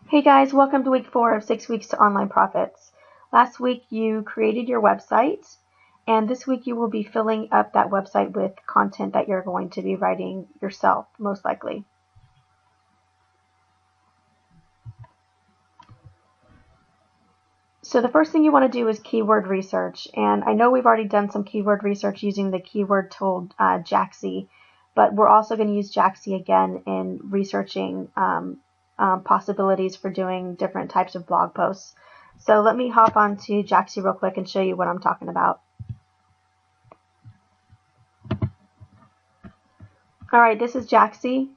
Hey guys, welcome to week 4 of 6 Weeks to Online Profits. Last week you created your website, and this week you will be filling up that website with content that you're going to be writing yourself, most likely. So the first thing you want to do is keyword research, and I know we've already done some keyword research using the keyword tool Jaxi, but we're also going to use Jaxi again in researching possibilities for doing different types of blog posts. So let me hop onto Jaxi real quick and show you what I'm talking about. Alright, this is Jaxi,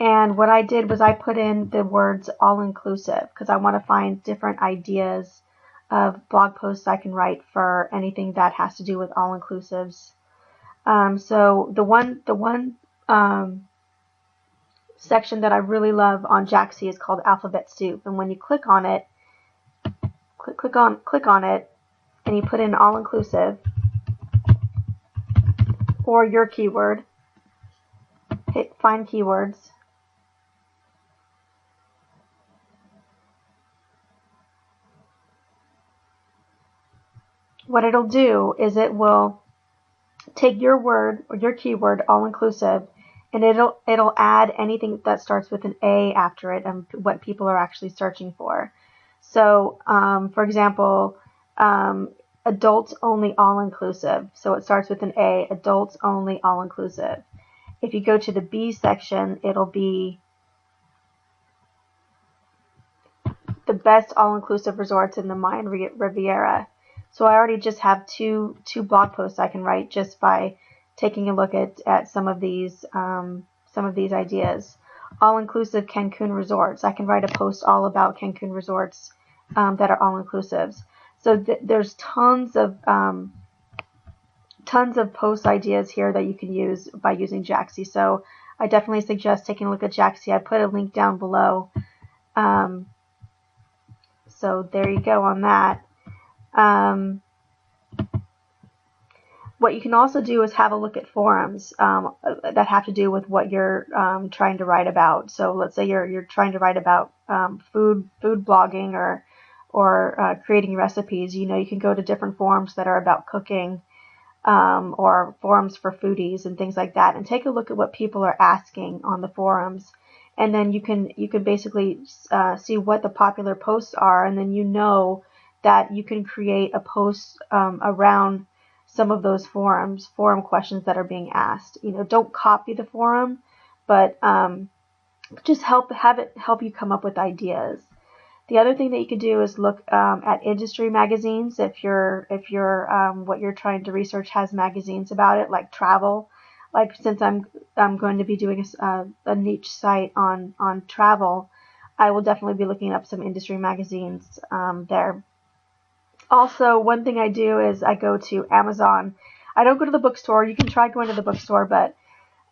and what I did was I put in the words all-inclusive because I want to find different ideas of blog posts I can write for anything that has to do with all-inclusives. So the one section that I really love on Jaxi is called Alphabet Soup, and when you click on it, click on it, and you put in all-inclusive or your keyword, hit find keywords. What it'll do is it will take your word or your keyword all-inclusive, and it'll add anything that starts with an A after it and what people are actually searching for. So for example, adults only all-inclusive, so it starts with an A, adults only all-inclusive. If you go to the B section, it'll be the best all-inclusive resorts in the Mayan Riviera. So I already just have two blog posts I can write just by taking a look at some of these ideas. All-inclusive Cancun resorts. I can write a post all about Cancun resorts that are all-inclusives. So there's tons of post ideas here that you can use by using Jaxi. So I definitely suggest taking a look at Jaxi. I put a link down below. So there you go on that. What you can also do is have a look at forums that have to do with what you're trying to write about. So let's say you're trying to write about food blogging or creating recipes. You know, you can go to different forums that are about cooking or forums for foodies and things like that, and take a look at what people are asking on the forums. And then you can basically see what the popular posts are, and then you know that you can create a post around some of those forum questions that are being asked. You know, don't copy the forum, but just have it help you come up with ideas. The other thing that you could do is look at industry magazines if what you're trying to research has magazines about it, like travel. Like since I'm going to be doing a niche site on travel, I will definitely be looking up some industry magazines there. Also, one thing I do is I go to Amazon. I don't go to the bookstore. You can try going to the bookstore, but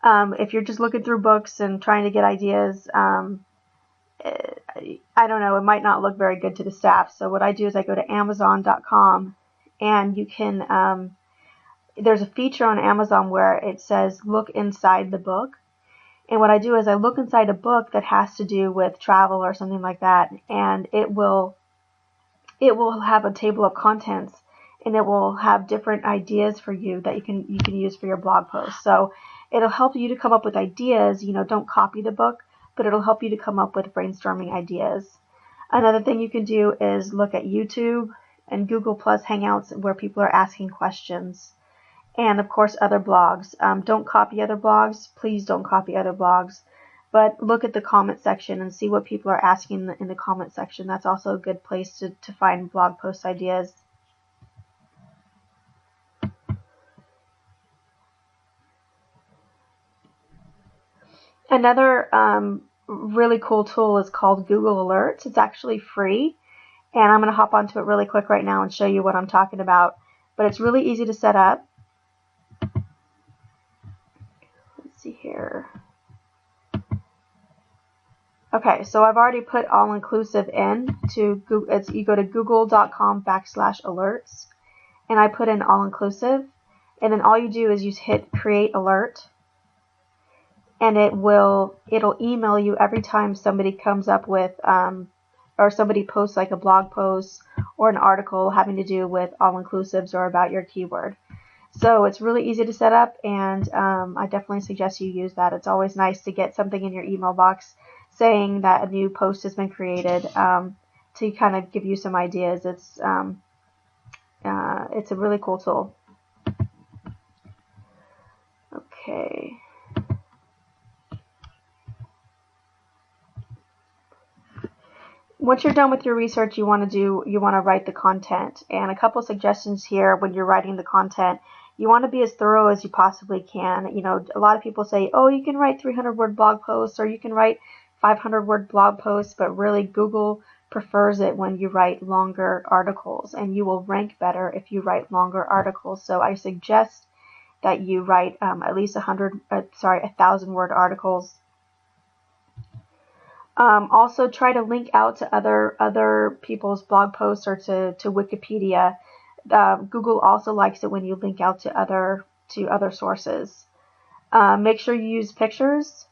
if you're just looking through books and trying to get ideas, I don't know, it might not look very good to the staff. So what I do is I go to Amazon.com, and you can, there's a feature on Amazon where it says look inside the book. And what I do is I look inside a book that has to do with travel or something like that, and it will have a table of contents, and it will have different ideas for you that you can use for your blog post. So it'll help you to come up with ideas. You know, don't copy the book, but it'll help you to come up with brainstorming ideas. Another thing you can do is look at YouTube and Google Plus Hangouts where people are asking questions. And of course other blogs. Don't copy other blogs. Please don't copy other blogs. But look at the comment section and see what people are asking in the comment section. That's also a good place to find blog post ideas. Another really cool tool is called Google Alerts. It's actually free, and I'm going to hop onto it really quick right now and show you what I'm talking about. But it's really easy to set up. Let's see here. Okay, so I've already put all-inclusive in to Google. You go to google.com/alerts, and I put in all-inclusive, and then all you do is you hit create alert, and it'll email you every time somebody comes up with or somebody posts like a blog post or an article having to do with all-inclusives or about your keyword. So it's really easy to set up, and I definitely suggest you use that. It's always nice to get something in your email box saying that a new post has been created, to kind of give you some ideas. It's a really cool tool. Okay. Once you're done with your research, you want to write the content. And a couple suggestions here when you're writing the content. You want to be as thorough as you possibly can. You know, a lot of people say, oh, you can write 300-word blog posts, or you can write 500-word blog posts, but really Google prefers it when you write longer articles, and you will rank better if you write longer articles. So I suggest that you write at least 1,000-word articles. Also, try to link out to other people's blog posts or to Wikipedia. Google also likes it when you link out to other sources. Make sure you use pictures,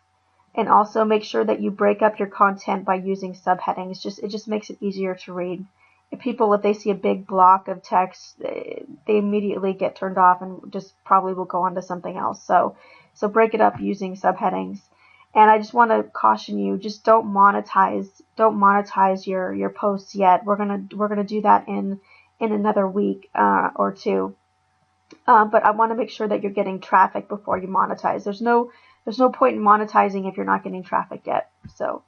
and also make sure that you break up your content by using subheadings. It just makes it easier to read. If they see a big block of text, they immediately get turned off and just probably will go on to something else. So break it up using subheadings. And I just want to caution you, just don't monetize your posts yet. We're gonna do that in another week or two. But I want to make sure that you're getting traffic before you monetize. There's no point in monetizing if you're not getting traffic yet. So.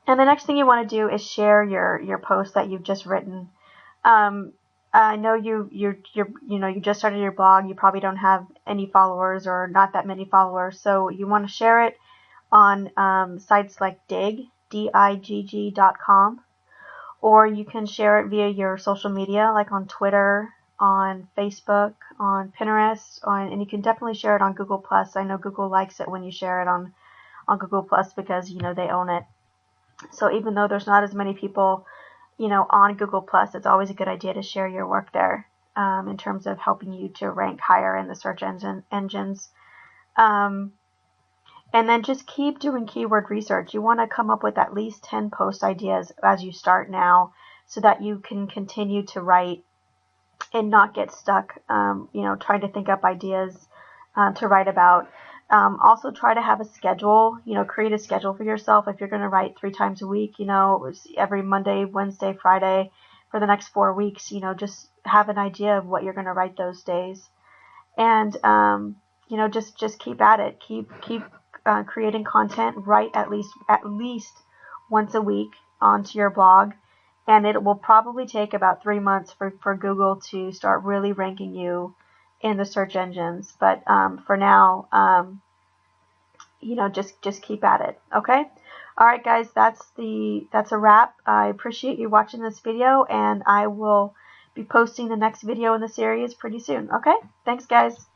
And the next thing you want to do is share your post that you've just written. I know you just started your blog. You probably don't have any followers or not that many followers, so you want to share it on sites like digg.com, or you can share it via your social media, like on Twitter, on Facebook, on Pinterest, and you can definitely share it on Google+. I know Google likes it when you share it on Google+, because they own it. So even though there's not as many people on Google+, it's always a good idea to share your work there in terms of helping you to rank higher in the search engines. And then just keep doing keyword research. You want to come up with at least 10 post ideas as you start now, so that you can continue to write and not get stuck, trying to think up ideas to write about. Also try to have a schedule, create a schedule for yourself. If you're going to write 3 times a week, every Monday, Wednesday, Friday for the next 4 weeks, just have an idea of what you're going to write those days. And, just keep at it. Keep creating content. Write at least once a week onto your blog. And it will probably take about 3 months for Google to start really ranking you in the search engines. But for now, just keep at it. Okay. All right, guys, that's a wrap. I appreciate you watching this video, and I will be posting the next video in the series pretty soon. Okay. Thanks, guys.